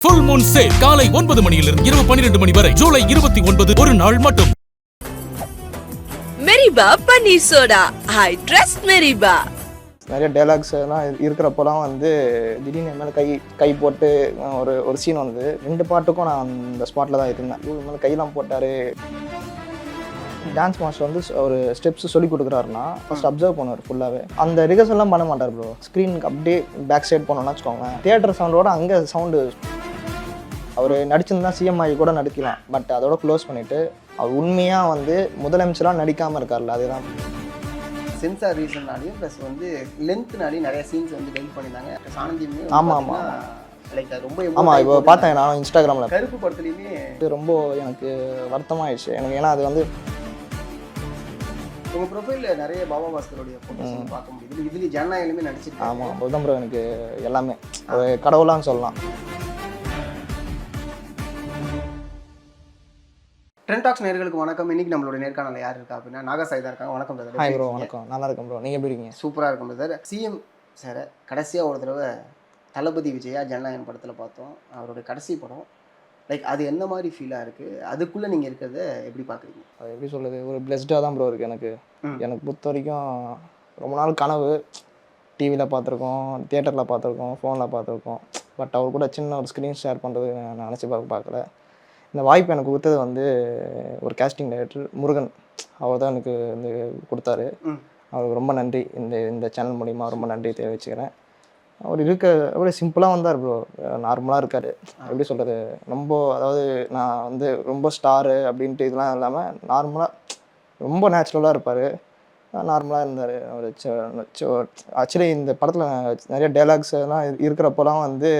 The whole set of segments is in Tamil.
ஃபுல் மூன் சேல் காலை 9 மணியிலிருந்து இரவு 12 மணி வரை ஜூலை 29 ஒரு நாள் மட்டும். Meriba Panneer soda. I trust Meriba. நிறைய டைலாக்ஸ் எல்லாம் இருக்கிறப்போலாம் வந்து திடீர்னு என் மேலே கை போட்டு ஒரு சீன் வந்து 2 பாட்டுக்கும் நான் அந்த ஸ்பாட்டில் தான் இருந்தேன். இவங்க மேலே கையெல்லாம் போட்டார். டான்ஸ் மாஸ்டர் வந்து ஒரு ஸ்டெப்ஸ் சொல்லி கொடுக்குறாருன்னா ஃபர்ஸ்ட் அப்சர்வ் பண்ணுவார் ஃபுல்லாகவே. அந்த ரிகர்சல்லாம் பண்ண மாட்டார் ப்ரோ. ஸ்க்ரீனுக்கு அப்படியே பேக் சைட் பண்ணோன்னா வச்சுக்கோங்க, தியேட்டர் சவுண்டோட அங்கே சவுண்டு. அவர் நடிச்சிருந்தா சிஎம் ஆகி கூட நடிக்கலாம், பட் அதோட க்ளோஸ் பண்ணிவிட்டு அவர் உண்மையாக வந்து முதலமைச்சராக நடிக்காமல் இருக்கார்ல, அதுதான். சென்சார் ரீசன்னாலையும் ப்ளஸ் வந்து லென்த்னாலையும் நிறைய சீன்ஸ் வந்து டெலிட் பண்ணியிருந்தாங்க. சானந்தியுமே ஆமாம் லைக் ரொம்ப ஆமாம் இப்போ பார்த்தேன் நான் இன்ஸ்டாகிராமில். கருப்பு படத்துலையுமே ரொம்ப எனக்கு வருத்தமாகிடுச்சு எனக்கு. ஏன்னா அது வந்து உங்கள் ப்ரொஃபைலில் நிறைய பாபா பாஸ்கருடைய ஃபோட்டோஸ் பார்க்க முடியுது. இதுலேயும் ஜனநாயகமே நடிச்சிருக்கு. ஆமாம் அதுதான் ப்ரோ எனக்கு எல்லாமே ஒரு கடவுளான்னு சொல்லலாம். ட்ரெண்ட் டாக்ஸ் நேயர்களுக்கு வணக்கம். இன்னைக்கு நம்மளோட நேர்காணல யார் இருக்கா அப்படின்னா நாகசாய் தான் இருக்காங்க. வணக்கம் பிரதர். ஹாய் ப்ரோ, வணக்கம். நல்லா இருக்கேன் ப்ரோ, நீங்கள் எப்படி இருக்கீங்க? சூப்பராக இருக்கும் பிரதர். சிஎம் சாரை கடைசியாக ஒரு தடவை தளபதி விஜயா ஜனநாயகன் படத்தில் பார்த்தோம். அவருடைய கடைசி படம். லைக் அது என்ன மாதிரி ஃபீலாக இருக்குது, அதுக்குள்ளே நீங்கள் இருக்கிறத எப்படி பார்க்குறீங்க? அது எப்படி சொல்கிறது, ஒரு பிளெஸ்டாக தான் ப்ரோ இருக்குது எனக்கு. எனக்கு பொறுத்த வரைக்கும் ரொம்ப நாள் கனவு. டிவியில் பார்த்துருக்கோம், தியேட்டரில் பார்த்துருக்கோம், ஃபோனில் பார்த்துருக்கோம். பட் அவர் கூட சின்ன ஒரு ஸ்க்ரீன் ஷேர் பண்ணுறது நான் நினச்சி பார்க்கல. இந்த வாய்ப்பு எனக்கு கொடுத்தது வந்து ஒரு கேஸ்டிங் டைரக்டர் முருகன், அவர் தான் எனக்கு வந்து கொடுத்தாரு. அவருக்கு ரொம்ப நன்றி. இந்த சேனல் மூலிமா ரொம்ப நன்றி தெரிவிச்சுக்கிறேன். அவர் அப்படியே சிம்பிளாக வந்தார் ப்ரோ, நார்மலாக இருக்கார். எப்படி சொல்கிறது, ரொம்ப அதாவது நான் வந்து ரொம்ப ஸ்டாரு அப்படின்ட்டு இதெல்லாம் இல்லாமல் நார்மலாக ரொம்ப நேச்சுரலாக இருப்பார். நார்மலாக இருந்தார் அவர். ஆக்சுவலி இந்த படத்தில் நிறைய டைலாக்ஸ் எல்லாம் இருக்கிறப்போலாம் வந்து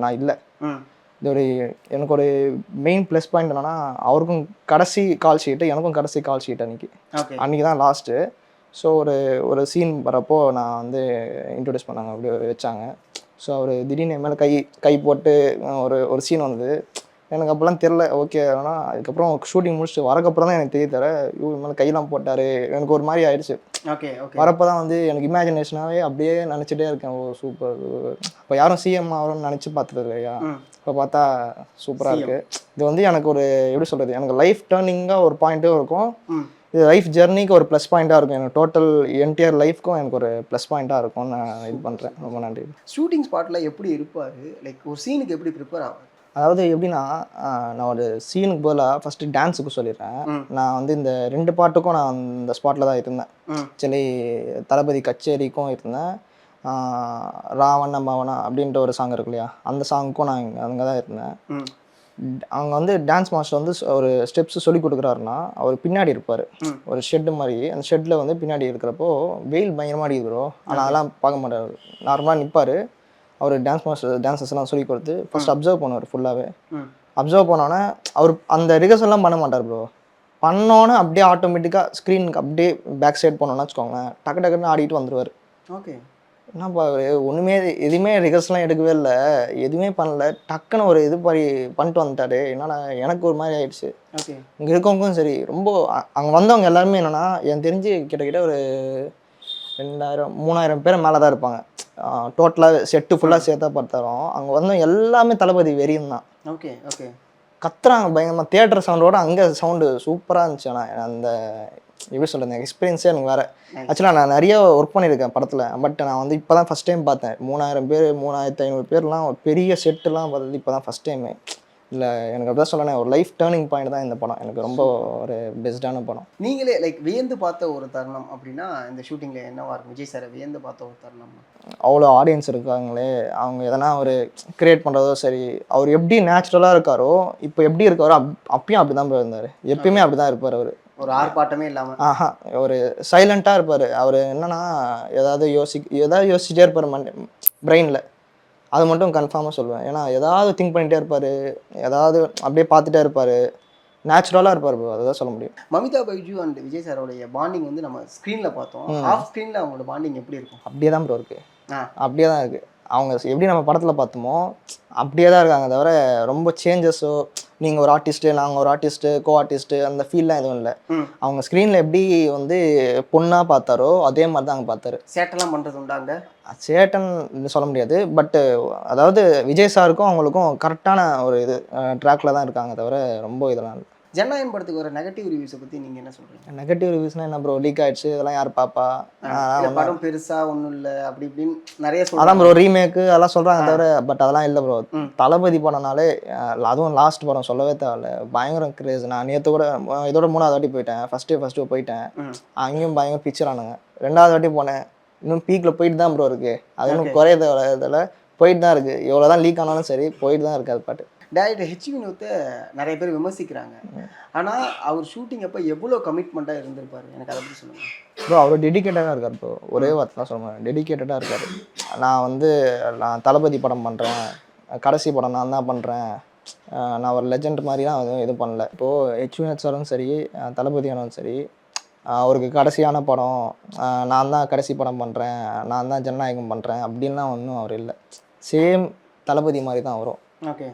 நான் இல்லை. எனக்கு ஒரு மெயின் ப்ளஸ் பாயிண்ட் என்னன்னா, அவருக்கும் கடைசி கால் ஷீட்டு, எனக்கும் கடைசி கால் ஷீட் அன்றைக்கி தான் லாஸ்ட்டு. ஸோ ஒரு சீன் வரப்போ நான் வந்து இன்ட்ரடியூஸ் பண்ணாங்க, அப்படி வச்சாங்க. ஸோ அவர் திடீர்னு என் மேலே கை போட்டு ஒரு சீன் வந்தது. எனக்கு அப்போல்லாம் தெரில. ஓகே, ஆனால் அதுக்கப்புறம் ஷூட்டிங் முடிச்சுட்டு வரக்கப்புறம் தான் எனக்கு தெரிய தர இவங்க மேலே கையெல்லாம் போட்டார். எனக்கு ஒரு மாதிரி ஆயிடுச்சு. ஓகே வரப்போ தான் வந்து எனக்கு இமேஜினேஷனாகவே அப்படியே நினச்சிட்டே இருக்கேன். ஓ சூப்பர். இப்போ யாரும் சிஎம் ஆகணும்னு நினச்சி பார்த்தது இல்லையா, இப்போ பார்த்தா சூப்பராக இருக்குது. இது வந்து எனக்கு ஒரு எப்படி சொல்கிறது, எனக்கு லைஃப் டேர்னிங்காக ஒரு பாயிண்ட்டும் இருக்கும். இது லைஃப் ஜெர்னிக்கு ஒரு ப்ளஸ் பாயிண்ட்டாக இருக்கும். எனக்கு டோட்டல் என்டையர் லைஃப்க்கும் எனக்கு ஒரு ப்ளஸ் பாயிண்ட்டாக இருக்கும்னு நான் இது பண்ணுறேன். ரொம்ப நன்றி. ஷூட்டிங் ஸ்பாட்டில் எப்படி இருப்பார், லைக் ஒரு சீனுக்கு எப்படி ப்ரிப்பேர் ஆகும்? அதாவது எப்படின்னா, நான் ஒரு சீனுக்கு பதிலாக ஃபஸ்ட்டு டான்ஸுக்கு சொல்லிடுறேன். நான் வந்து இந்த 2 பாட்டுக்கும் நான் அந்த ஸ்பாட்டில் தான் இருந்தேன். ஆக்சுவலி தளபதி கச்சேரிக்கும் இருந்தேன். ராவண மவனா அப்படின்ற ஒரு சாங் இருக்கு இல்லையா, அந்த சாங்குக்கும் நான் அங்கே தான் இருந்தேன். அவங்க வந்து டான்ஸ் மாஸ்டர் வந்து ஒரு ஸ்டெப்ஸ் சொல்லி கொடுக்குறாருன்னா அவர் பின்னாடி இருப்பார். ஒரு ஷெட்டு மாதிரி, அந்த ஷெட்டில் வந்து பின்னாடி இருக்கிறப்போ வெயில் பயங்கரமாக அடிக்கிறோம். ஆனால் அதெல்லாம் பார்க்க மாட்டார், நார்மலாக நிற்பார். அவர் டான்ஸஸ்லாம் சொல்லி கொடுத்து ஃபஸ்ட் அப்சர்வ் பண்ணுவார் ஃபுல்லாகவே. அப்சர்வ் பண்ணோன்னே அவர் அந்த ரிகர்சல்லாம் பண்ண மாட்டார் ப்ரோ. பண்ணோன்னே அப்படியே ஆட்டோமேட்டிக்காக ஸ்க்ரீனுக்கு அப்படியே பேக் சைட் பண்ணோன்னா வச்சுக்கோங்க, டக்குன்னு ஆடிட்டு வந்துடுவார். ஓகே, என்னப்பா ஒன்றுமே எதுவுமே ரிகர்ஸ்லாம் எடுக்கவே இல்லை, எதுவுமே பண்ணல, டக்குன்னு ஒரு இது பண்ணிட்டு வந்துட்டாரு. என்னன்னா எனக்கு ஒரு மாதிரி ஆயிடுச்சு. ஓகே, இங்கே இருக்கவங்களுக்கும் சரி, ரொம்ப அங்கே வந்தவங்க எல்லாருமே என்னென்னா எனக்கு தெரிஞ்சு கிட்டத்தட்ட ஒரு 2000-3000 பேர் மேலே தான் இருப்பாங்க. டோட்டலாக செட்டு ஃபுல்லாக சேர்த்தா பார்த்தாலும் அங்கே வந்தவங்க எல்லாமே தளபதி வெறியும் தான். ஓகே ஓகே, கத்துறாங்க பயங்கரமாக. தியேட்டர் சவுண்டோட அங்கே சவுண்டு சூப்பராக இருந்துச்சு. ஆனால் அந்த எப்படி சொல்கிறது, எக்ஸ்பீரியன்ஸே எனக்கு வேறு. ஆக்சுவலாக நான் நிறைய ஒர்க் பண்ணியிருக்கேன் படத்தில். பட் நான் வந்து இப்போ தான் ஃபஸ்ட் டைம் பார்த்தேன். 3000 பேர் 3500 பேர்லாம் ஒரு பெரிய செட்டுலாம் பார்த்தது இப்போ தான் ஃபஸ்ட் டைமு. இல்லை எனக்கு அப்படிதான் சொல்லணும், ஒரு லைஃப் டேர்னிங் பாயிண்ட் தான் இந்த படம். எனக்கு ரொம்ப ஒரு பெஸ்ட்டான படம். நீங்களே லைக் வியந்து பார்த்த ஒரு தருணம் அப்படின்னா இந்த ஷூட்டிங்கில் என்னவா இருக்கும்? விஜய் சாரை வியந்து பார்த்த ஒரு தருணம். அவ்வளோ ஆடியன்ஸ் இருக்காங்களே, அவங்க எதனா ஒரு கிரியேட் பண்ணுறதோ சரி, அவர் எப்படி நேச்சுரலாக இருக்காரோ இப்போ எப்படி இருக்காரோ அப்பயும் அப்படி தான் இருந்தார். எப்பயுமே அப்படி தான் இருப்பார் அவர். ஒரு ஆர்ப்பாட்டமே இல்லாமல் ஒரு சைலண்ட்டாக இருப்பார். அவர் என்னன்னா ஏதாவது யோசிச்சுட்டே இருப்பார் பிரெயினில். அது மட்டும் கன்ஃபார்மாக சொல்லுவேன். ஏன்னா ஏதாவது திங்க் பண்ணிகிட்டே இருப்பார், ஏதாவது அப்படியே பார்த்துட்டே இருப்பார், நேச்சுரலாக இருப்பார் ப்ரோ. அதுதான் சொல்ல முடியும். மமிதா பைஜு அண்ட் விஜய் சாரோடைய பாண்டிங் வந்து நம்ம ஸ்க்ரீனில் பார்த்தோம். ஆஃப் ஸ்க்ரீனில் அவங்களோட பாண்டிங் எப்படி இருக்கும்? அப்படியே தான் ப்ரோ இருக்குது. அப்படியே தான் இருக்குது. அவங்க எப்படி நம்ம படத்தில் பார்த்தோமோ அப்படியே தான் இருக்காங்க. தவிர ரொம்ப சேஞ்சஸோ நீங்கள் ஒரு ஆர்டிஸ்ட்டு நாங்கள் ஒரு ஆர்டிஸ்ட்டு கோ ஆர்டிஸ்ட்டு அந்த ஃபீல்லாம் எதுவும் இல்லை. அவங்க ஸ்க்ரீனில் எப்படி வந்து பொண்ணாக பார்த்தாரோ அதே மாதிரி தான் அங்கே பார்த்தாரு. சேட்டெல்லாம் பண்ணுறது உண்டாங்க? சேட்டன் சொல்ல முடியாது. பட்டு அதாவது விஜய் சாருக்கும் அவங்களுக்கும் கரெக்டான ஒரு இது ட்ராக்ல தான் இருக்காங்க தவிர ரொம்ப இதெல்லாம் இல்லை. ஜனநாயகன் படத்துக்கு வர நெகட்டிவ் ரிவ்யூஸை பற்றி நீங்கள் என்ன சொல்கிறீங்க? நெகட்டிவ் ரிவ்யூஸ்னால் என்ன ப்ரோ, லீக் ஆயிடுச்சு இதெல்லாம் யார் பாப்பா, படம் பெருசாக ஒன்றும் இல்லை அப்படி இப்படின்னு நிறைய அதான் சொல்கிறாங்க. ப்ரோ ரீமேக்கு அதெல்லாம் சொல்கிறாங்க தவிர பட் அதெல்லாம் இல்லை ப்ரோ. தளபதி படம்னாலே அதுவும் லாஸ்ட் படம் சொல்லவே தேவையில்ல, பயங்கரம் கிரேஸ். நான் நேற்று கூட இதோட 3வது வாட்டி போயிட்டேன். ஃபஸ்ட்டு போயிட்டேன், அங்கேயும் பயங்கர பிக்சர் ஆனுங்க. 2வது வாட்டி போனேன், இன்னும் பீக்கில் போயிட்டு தான் ப்ரோ இருக்குது. அது இன்னும் குறைய தேவை, இதில் போயிட்டு தான் இருக்குது. எவ்வளோ தான் லீக் ஆனாலும் சரி போயிட்டு தான் இருக்குது அது பாட்டு. டேரக்டர் ஹெச் வினோத்தை நிறைய பேர் விமர்சிக்கிறாங்க. ஆனால் அவர் ஷூட்டிங் அப்போ எவ்வளோ கமிட்மெண்ட்டாக இருந்திருப்பாரு, எனக்கு அதை பற்றி சொல்லுங்கள் ப்ரோ. அவர் டெடிக்கேட்டடாக இருக்கார் ப்ரோ, ஒரே வார்த்தை தான் சொல்லுவேன், டெடிக்கேட்டடாக இருக்கார். நான் தளபதி படம் பண்ணுறேன், கடைசி படம் நான் தான் பண்ணுறேன், நான் ஒரு லெஜெண்ட் மாதிரிலாம் எதுவும் பண்ணல. இப்போது ஹெச் வினோத் சாரும் சரி தளபதியானும் சரி அவருக்கு கடைசியான படம் நான் தான் கடைசி படம் பண்ணுறேன், நான் தான் ஜனநாயகம் பண்ணுறேன் அப்படின்லாம் ஒன்றும் அவர் இல்லை. சேம் தளபதி மாதிரி தான் வரும். ஓகே.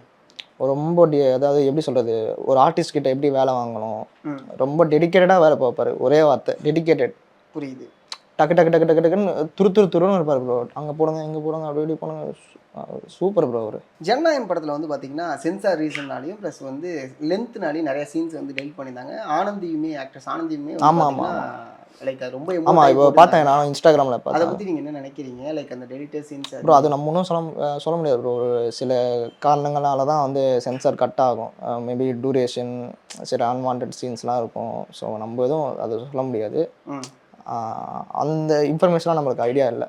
ரொம்ப அதாவது எப்படி சொல்கிறது, ஒரு ஆர்டிஸ்ட் கிட்ட எப்படி வேலை வாங்கணும், ரொம்ப டெடிக்கேட்டடாக வேலை பார்ப்பார். ஒரே வார்த்தை டெடிக்கேட்டட். புரியுது. டக்கு டக்கு டக்கு டக்கு டக்குன்னு துருன்னு இருப்பார் ப்ரோ. அங்கே போடுங்க இங்கே போடுங்க அப்படி இப்படி போடுங்க, சூப்பர் ப்ரோ. அவர் ஜனநாயகன் படத்தில் வந்து பார்த்தீங்கன்னா சென்சார் ரீசன்னாலையும் ப்ளஸ் வந்து லென்த்னாலையும் நிறைய சீன்ஸ் வந்து டெலிட் பண்ணியிருந்தாங்க. ஆக்ட்ரஸ் ஆனந்தியுமே ஆமாம் லைக் அது ரொம்ப ஆமாம் இப்போ பார்த்தேன் நானும் இன்ஸ்டாகிராமில் பார்த்தேன். அதை பற்றி நீங்கள் என்ன நினைக்கிறீங்க? லைக் அந்த டெலிட்டட் சீன்ஸ் ப்ரோ அது நம்ம ஒன்றும் சொல்ல முடியாது ப்ரோ. ஒரு சில காரணங்களால தான் வந்து சென்சார் கட் ஆகும். மேபி டூரேஷன், சில அன்வான்ட் சீன்ஸ்லாம் இருக்கும். ஸோ நம்ம எதுவும் அது சொல்ல முடியாது. அந்த இன்ஃபர்மேஷன்லாம் நம்மளுக்கு ஐடியா இல்லை,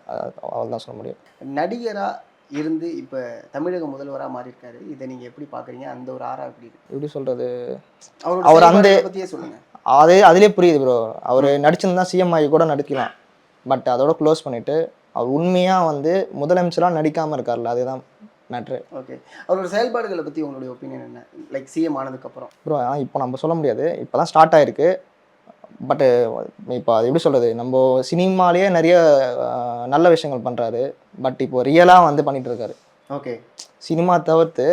அவ்வளோதான் சொல்ல முடியும். நடிகராக இருந்து இப்போ தமிழக முதல்வராக மாறியிருக்காரு, இதை நீங்கள் எப்படி பார்க்குறீங்க? அந்த ஒரு ஆறா எப்படி சொல்கிறது, அவர் அந்த பற்றியே சொல்லுங்கள். அதிலே புரியுது ப்ரோ. அவர் நடிச்சிருந்தா சிஎம் ஆகி கூட நடிக்கலாம். பட் அதோட க்ளோஸ் பண்ணிவிட்டு அவர் உண்மையாக வந்து முதலமைச்சராக நடிக்காமல் இருக்கார்ல, அதுதான் மேட்ரு. ஓகே. அவரோட செயல்பாடுகளை பற்றி உங்களுடைய ஒப்பீனியன் என்ன? லைக் சிஎம் ஆனதுக்கப்புறம் ப்ரோ இப்போ நம்ம சொல்ல முடியாது, இப்போ தான் ஸ்டார்ட் ஆகிருக்கு. பட்டு இப்போ அது எப்படி சொல்கிறது, நம்ம சினிமாலேயே நிறைய நல்ல விஷயங்கள் பண்ணுறாரு. பட் இப்போ ரியலாக வந்து பண்ணிகிட்டு இருக்காரு. ஓகே. சினிமா தவிர்த்து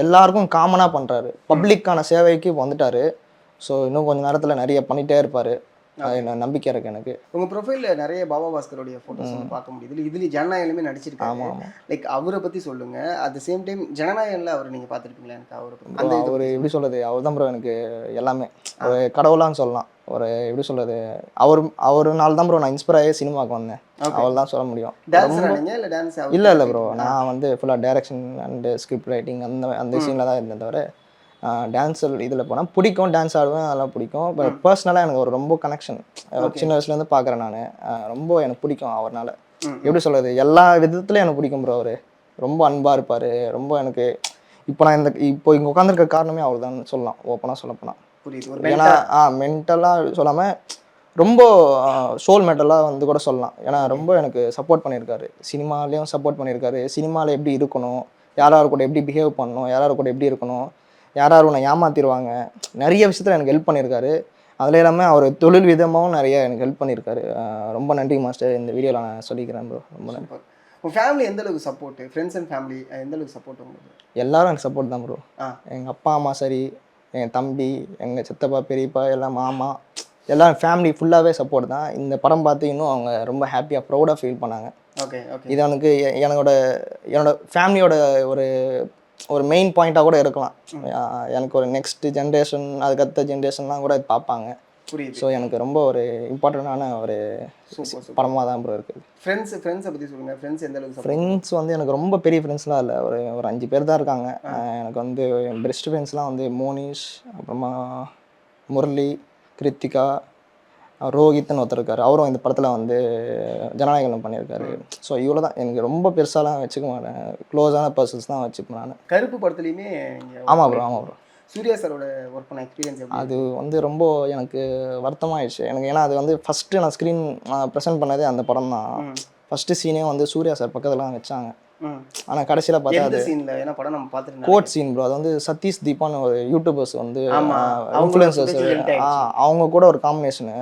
எல்லாருக்கும் காமனாக பண்ணுறாரு, பப்ளிக்கான சேவைக்கு வந்துட்டார். ஸோ இன்னும் கொஞ்சம் நேரத்தில் நிறைய பண்ணிகிட்டே இருப்பார், நம்பிக்கை இருக்குது எனக்கு. உங்கள் ப்ரொஃபைலில் நிறைய பாபா பாஸ்கருடைய ஃபோட்டோஸ் வந்து பார்க்க முடியுது. இதுலேயும் ஜனநாயகமே நடிச்சிருக்காங்க. ஆமாம். லைக் அவரை பற்றி சொல்லுங்கள். அட் த சேம் டைம் ஜனநாயகனில் அவர் நீங்கள் பார்த்துருப்பீங்களா? எனக்கு அவர் எப்படி சொல்கிறது, அவர் தான் ப்ரோ எனக்கு எல்லாமே. ஒரு கடவுளான்னு சொல்லலாம். ஒரு எப்படி சொல்கிறது, அவருனால தான் ப்ரோ நான் இன்ஸ்பயர் ஆகி சினிமாவுக்கு வந்தேன், அவள் தான் சொல்ல முடியும். இல்லை ப்ரோ, நான் வந்து ஃபுல்லாக டைரக்ஷன் அண்டு ஸ்கிரிப்ட் ரைட்டிங் அந்த சீனில் தான் இருந்தேன் தவிர டான்ஸர் இதில் போனால் பிடிக்கும், டான்ஸ் ஆடுவேன், அதெல்லாம் பிடிக்கும். பட் பர்சனலாக எனக்கு ஒரு ரொம்ப கனெக்ஷன் சின்ன வயசுலேருந்து பார்க்குறேன் நான். ரொம்ப எனக்கு பிடிக்கும் அவர்னால. எப்படி சொல்கிறது, எல்லா விதத்துலையும் எனக்கு பிடிக்கும் ப்ரோ. அவர் ரொம்ப அன்பாக இருப்பார். ரொம்ப எனக்கு இப்போ நான் இப்போ இங்கே உட்காந்துருக்க காரணமே அவர் தான் சொல்லலாம், ஓப்பனாக சொல்லப்போனால். ஏன்னா மென்டலாக சொல்லாமல் ரொம்ப சோல் மெட்டலாக வந்து கூட சொல்லலாம். ஏன்னா ரொம்ப எனக்கு சப்போர்ட் பண்ணியிருக்காரு, சினிமாலேயும் சப்போர்ட் பண்ணியிருக்காரு. சினிமாவில் எப்படி இருக்கணும், யாராரு கூட எப்படி பிஹேவ் பண்ணணும், யாராரு கூட எப்படி இருக்கணும், யாராரும் உன்னை ஏமாத்திடுவாங்க, நிறைய விஷயத்தில் எனக்கு ஹெல்ப் பண்ணியிருக்காரு. அதில் இல்லாமல் அவர் தொழில் விதமாகவும் நிறைய எனக்கு ஹெல்ப் பண்ணியிருக்காரு. ரொம்ப நன்றி மாஸ்டர், இந்த வீடியோவில் நான் சொல்லிக்கிறேன் ப்ரோ. ரொம்ப நன்றி. உங்கள் ஃபேமிலி எந்த அளவுக்கு சப்போர்ட்டு? ஃப்ரெண்ட்ஸ் அண்ட் ஃபேமிலி எந்த அளவுக்கு சப்போர்ட் உங்களுக்கு? எல்லாரும் எனக்கு சப்போர்ட் தான் ப்ரோ. எங்கள் அப்பா அம்மா சரி, என் தம்பி, எங்கள் சித்தப்பா, பெரியப்பா, எல்லாம் மாமா, எல்லாம் ஃபேமிலி ஃபுல்லாகவே சப்போர்ட் தான். இந்த படம் பார்த்து இன்னும் அவங்க ரொம்ப ஹாப்பியாக ப்ரௌடாக ஃபீல் பண்ணாங்க. ஓகே. இது எனக்கு என்னோட ஃபேமிலியோட ஒரு மெயின் பாயிண்ட்டாக கூட இருக்கலாம். எனக்கு ஒரு நெக்ஸ்ட் ஜென்ரேஷன், அதுக்கடுத்த ஜென்ரேஷன்லாம் கூட பார்ப்பாங்க. புரியுது. ஸோ எனக்கு ரொம்ப ஒரு இம்பார்ட்டண்டான ஒரு படமாக தான் ப்ரோ இருக்குது. ஃப்ரெண்ட்ஸை பற்றி சொல்லுங்கள். ஃப்ரெண்ட்ஸ் எந்த அளவுக்கு? ஃப்ரெண்ட்ஸ் வந்து எனக்கு ரொம்ப பெரிய ஃப்ரெண்ட்ஸ்லாம் இல்லை, ஒரு 5 பேர் தான் இருக்காங்க. எனக்கு வந்து என் பெஸ்ட் ஃப்ரெண்ட்ஸ்லாம் வந்து மோனிஷ், அப்புறமா முரளி, கிருத்திகா, ரோஹித்னு ஒருத்தர் இருக்கார், அவரும் இந்த படத்தில் வந்து ஜனநாயகம் பண்ணியிருக்காரு. ஸோ இவ்வளோ தான், எனக்கு ரொம்ப பெருசாலாம் வச்சுக்க மாட்டேன், க்ளோஸான பர்சன்ஸ் தான் வச்சுப்பேன் நான். கருப்பு படத்துலையுமே? ஆமாம் ப்ரோ. சூர்யா சாரோட ஒர்க் பண்ண எக்ஸ்பீரியன்ஸ் அது வந்து ரொம்ப எனக்கு வருத்தமாகிடுச்சு எனக்கு. ஏன்னா அது வந்து ஃபஸ்ட்டு நான் ஸ்க்ரீன் ப்ரெசென்ட் பண்ணதே அந்த படம் தான். ஃபஸ்ட்டு சீனே வந்து சூர்யா சார் பக்கத்துலாம் வச்சாங்க. ஆனால் கடைசியில் பார்த்தா கோட் சீன் ப்ரோ. அது வந்து சதீஷ் தீபான்னு ஒரு யூடியூபர்ஸ் வந்து இன்ஃப்ளூயன்சர்ஸ், அவங்க கூட ஒரு காம்பினேஷனு.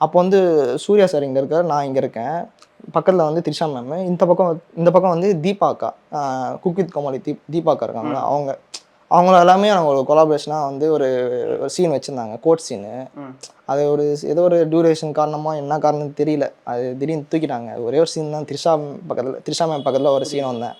அப்போ வந்து சூர்யா சார் இங்கே இருக்கார், நான் இங்கே இருக்கேன், பக்கத்தில் வந்து திரிஷா மேம், இந்த பக்கம் வந்து தீபா அக்கா, குக் வித் கோமாளி தீபா அக்கா இருக்காங்களா, அவங்க எல்லாமே அவங்க கொலாபரேஷனாக வந்து ஒரு சீன் வச்சுருந்தாங்க, கோட் சீனு. அது ஏதோ ஒரு டியூரேஷன் காரணமாக என்ன காரணம் தெரியல, அது திடீர்னு தூக்கிட்டாங்க. ஒரே ஒரு சீன் தான், த்ரிஷா மேம் பக்கத்தில் ஒரு சீன் வந்தேன்.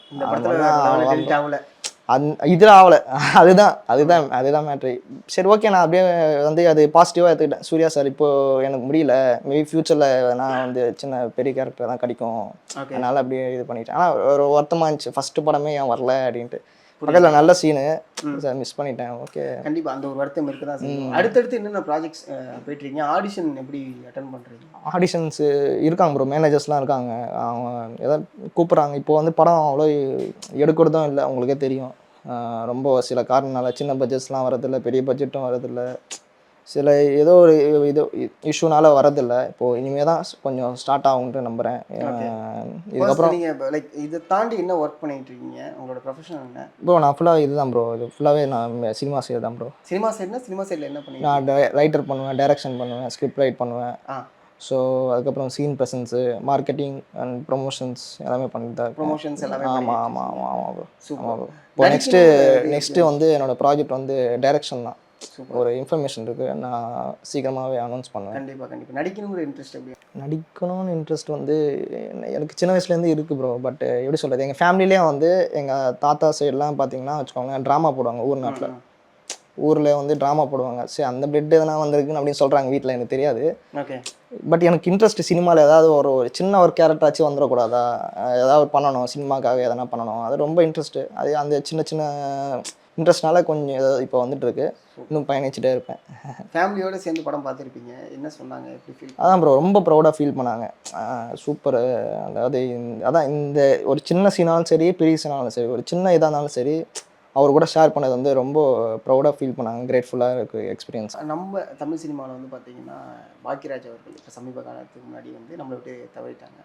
இதில் ஆகலை. அதுதான் மேட்ரு. சரி, ஓகே, நான் அப்படியே வந்து அது பாசிட்டிவாக எடுத்துக்கிட்டேன். சூர்யா சார் இப்போது எனக்கு முடியல, மேபி ஃப்யூச்சரில் நான் வந்து சின்ன பெரிய கேரக்டர் தான் கிடைக்கும், அதனால் அப்படியே இது பண்ணிட்டேன். ஆனால் ஒரு வருத்தமாக இருந்துச்சு, ஃபஸ்ட்டு படமே ஏன் வரல அப்படின்ட்டு. பக்கத்தில் நல்ல சீனு சார், மிஸ் பண்ணிட்டேன். ஓகே, கண்டிப்பாக அந்த ஒரு வருத்தம் இருக்குது தான். அடுத்தடுத்து என்னென்ன ப்ராஜெக்ட்ஸ் போயிட்டுருக்கீங்க? ஆடிஷன் எப்படி அட்டன் பண்ணுறீங்க? ஆடிஷன்ஸு இருக்காங்க ப்ரோ, மேனேஜர்ஸ்லாம் இருக்காங்க. அவங்க எதாவது கூப்பிட்றாங்க. இப்போ வந்து படம் அவ்வளோ எடுக்கிறதும் இல்லை, உங்களுக்கே தெரியும். ரொம்ப சில காரணனால சின்ன பட்ஜெட்ஸ்லாம் வரதில்லை, பெரிய பட்ஜெட்டும் வரதில்லை, சில ஏதோ ஒரு இது இஷ்யூனால வரதில்லை. இப்போது இனிமேல் தான் கொஞ்சம் ஸ்டார்ட் ஆகும்ட்டு நம்புகிறேன். இதுக்கப்புறம் நீங்கள் லைக் இதை தாண்டி என்ன ஒர்க் பண்ணிகிட்டு இருக்கீங்க? உங்களோட ப்ரொஃபஷன் என்ன? ப்ரோ நான் ஃபுல்லாக இதுதான் ப்ரோ, இது ஃபுல்லாகவே நான் சினிமா சைடு தான் ப்ரோ. சினிமா சைடில் என்ன பண்ணி? நான் ரைட்டர் பண்ணுவேன், டைரக்ஷன் பண்ணுவேன், ஸ்கிரிப்ட் ரைட் பண்ணுவேன். ஸோ அதுக்கப்புறம் scene presence, marketing and promotions எல்லாமே பண்ணிட்டு தான். ப்ரொமோஷன்ஸ் எல்லாமே? ஆமாம் ப்ரோ. சூப்பர். இப்போ நெக்ஸ்ட்டு வந்து என்னோடய ப்ராஜெக்ட் வந்து டைரக்ஷன் தான். ஒரு இன்ஃபர்மேஷன் இருக்குது, நான் சீக்கிரமாகவே அனௌன்ஸ் பண்ணுவேன். கண்டிப்பாக. நடிக்கணுங்கிற இன்ட்ரெஸ்ட் எப்படி? நடிக்கணும்னு இன்ட்ரெஸ்ட் வந்து எனக்கு சின்ன வயசுலேருந்து இருக்குது ப்ரோ. பட் எப்படி சொல்கிறது, எங்கள் ஃபேமிலிலேயே வந்து எங்கள் தாத்தா சைடெலாம் பார்த்தீங்கன்னா வச்சுக்கோங்க, ட்ராமா போடுவாங்க ஊரில் வந்து ட்ராமா போடுவாங்க. சரி, அந்த பிளட் எதனா வந்திருக்குன்னு அப்படின்னு சொல்கிறாங்க வீட்டில், எனக்கு தெரியாது. ஓகே. பட் எனக்கு இன்ட்ரெஸ்ட் சினிமாவில் ஏதாவது ஒரு சின்ன ஒரு கேரக்டராச்சும் வந்துடக்கூடாதா, ஏதாவது பண்ணணும், சினிமாக்காக எதனா பண்ணணும், அது ரொம்ப இன்ட்ரெஸ்ட்டு. அது அந்த சின்ன இன்ட்ரெஸ்ட்னால கொஞ்சம் ஏதாவது இப்போ வந்துட்டுருக்கு, இன்னும் பயணிச்சுட்டே இருப்பேன். ஃபேமிலியோடு சேர்ந்து படம் பார்த்துருப்பீங்க, என்ன சொன்னாங்க, எப்படி ஃபீல்? அதான் ப்ரோ, ரொம்ப ப்ரௌடாக ஃபீல் பண்ணாங்க. சூப்பர். அதாவது அதான் இந்த ஒரு சின்ன சீனாலும் சரி, பெரிய சீனாலும் சரி, ஒரு சின்ன இதாக இருந்தாலும் சரி, அவர் கூட ஷேர் பண்ணது வந்து ரொம்ப ப்ரௌடாக ஃபீல் பண்ணாங்க. கிரேட்ஃபுல்லாக இருக்குது எக்ஸ்பீரியன்ஸ். நம்ம தமிழ் சினிமாவில் வந்து பார்த்திங்கன்னா பாக்கியராஜ் அவர்கள் இப்போ சமீப காலத்துக்கு முன்னாடி வந்து நம்மளை விட்டு தவறிட்டாங்க.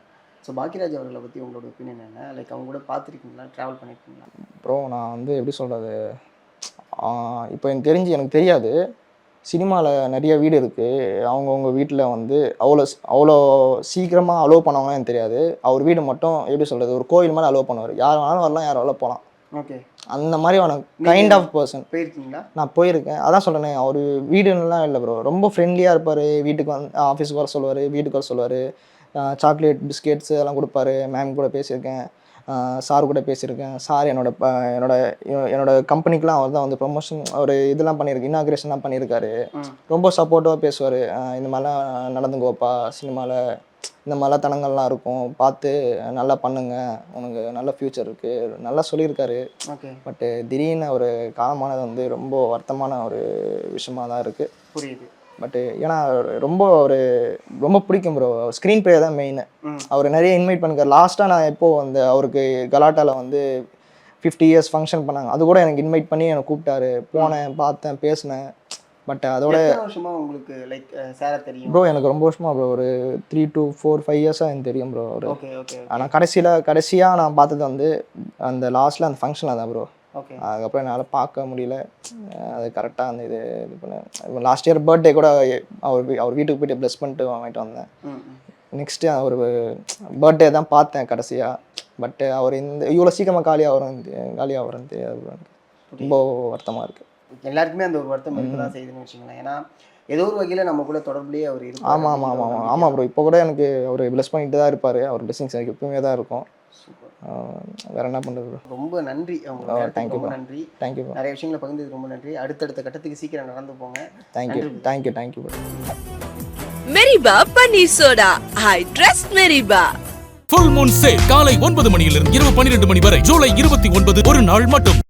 ஸோ பாக்கியராஜ் அவர்களை பற்றி உங்களோட ஒப்பீனியன் என்ன? லைக் அவங்க கூட பார்த்துருக்கீங்களா, ட்ராவல் பண்ணியிருக்கீங்களா? ப்ரோ நான் வந்து எப்படி சொல்கிறது, இப்போ எனக்கு தெரியாது, சினிமாவில் நிறைய வீடு இருக்குது, அவங்கவுங்க வீட்டில் வந்து அவ்வளோ சீக்கிரமாக அலோவ் பண்ணவங்களாம் எனக்கு தெரியாது. அவர் வீடு மட்டும் எப்படி சொல்கிறது, ஒரு கோயில் மாதிரி அலோவ் பண்ணுவார், யார் வேணாலும் வரலாம், யார் வேணாலும் போகலாம். ஓகே. அந்த மாதிரி அவனுக்கு கைண்ட் ஆஃப் பர்சன். போயிருக்கீங்களா? நான் போயிருக்கேன். அதான் சொல்கிறேன், அவர் வீடுன்னெலாம் இல்லை ப்ரோ, ரொம்ப ஃப்ரெண்ட்லியாக இருப்பார். வீட்டுக்கு வந்து ஆஃபீஸுக்கு வர சொல்லுவார், வீட்டுக்கு வர சொல்லுவார், சாக்லேட் பிஸ்கெட்ஸ் எல்லாம் கொடுப்பாரு. மேம் கூட பேசியிருக்கேன், சார் கூட பேசியிருக்கேன். சார் என்னோட கம்பெனிக்கெலாம் அவர் தான் வந்து ப்ரொமோஷன் ஒரு இதெல்லாம் பண்ணியிருக்கு, இனாக்ரேஷன்லாம் பண்ணியிருக்காரு. ரொம்ப சப்போர்ட்டிவாக பேசுவார். இந்த மாதிரிலாம் நடந்துங்கோப்பா, சினிமாவில் இந்த மாதிரிலாம் தனங்கள்லாம் இருக்கும், பார்த்து நல்லா பண்ணுங்க, உனக்கு நல்ல ஃப்யூச்சர் இருக்குது, நல்லா சொல்லியிருக்காரு. ஓகே. பட்டு திடீர்னு ஒரு காலமானது வந்து ரொம்ப வருத்தமான ஒரு விஷயமாக தான் இருக்குது. புரியுது. பட்டு ஏன்னா ரொம்ப பிடிக்கும் ப்ரோ, ஸ்க்ரீன் ப்ளே தான் மெயின். அவர் நிறைய இன்வைட் பண்ணுறாரு. லாஸ்ட்டாக நான் எப்போது அவருக்கு கலாட்டாவில் வந்து 50 years ஃபங்க்ஷன் பண்ணாங்க, அது கூட எனக்கு இன்வைட் பண்ணி என்னை கூப்பிட்டாரு. போனேன், பார்த்தேன், பேசினேன். பட் அதோட வருஷமாக உங்களுக்கு லைக் சார் தெரியும் ப்ரோ? எனக்கு ரொம்ப வருஷமாக ப்ரோ, ஒரு 3 to 4-5 years எனக்கு தெரியும் ப்ரோ அவர். ஆனால் கடைசியாக நான் பார்த்தது வந்து அந்த லாஸ்ட்டில் அந்த ஃபங்க்ஷனில் தான் ப்ரோ. ஓகே. அதுக்கப்புறம் என்னால் பார்க்க முடியல. அது கரெக்டாக அந்த இது பண்ணேன். லாஸ்ட் இயர் பர்த்டே கூட அவர் வீட்டுக்கு போய்ட்டு ப்ளஸ் பண்ணிட்டு வாங்கிட்டு வந்தேன். நெக்ஸ்ட்டு அவர் பர்த்டே தான் பார்த்தேன் கடைசியாக. பட் அவர் இவ்வளோ சீக்கிரமாக காலியாக வரும் தெரியாது. ரொம்ப வருத்தமாக இருக்குது. எல்லாருக்குமே அந்த ஒரு வருத்தம் இருக்க தான் செய்யுதுன்னு வச்சுங்களேன். ஏன்னா ஏதோ ஒரு வகையில் நம்ம கூட தொடர்புலேயே அவர் இருக்கு. ஆமாம் ப்ரோ, இப்போ கூட எனக்கு அவர் ப்ளஸ் பண்ணிட்டு தான் இருப்பார். அவர் பிளஸிங்ஸ் எனக்கு எப்பவுமே தான் இருக்கும். வேறு என்ன பண்ணுறது? ரொம்ப நன்றி. தேங்க்யூ. ரொம்ப நன்றி. தேங்க்யூ. நிறைய விஷயங்களை பகிர்ந்தது ரொம்ப நன்றி. அடுத்தடுத்த கட்டத்துக்கு சீக்கிரம் நடந்து போங்க. Thank you. Meriba Panneer soda, I trust Meriba. Full moon sale காலை 9 மணியிலிருந்து இரவு 12 மணி வரை, ஜூலை 29 ஒரு நாள் மட்டும்.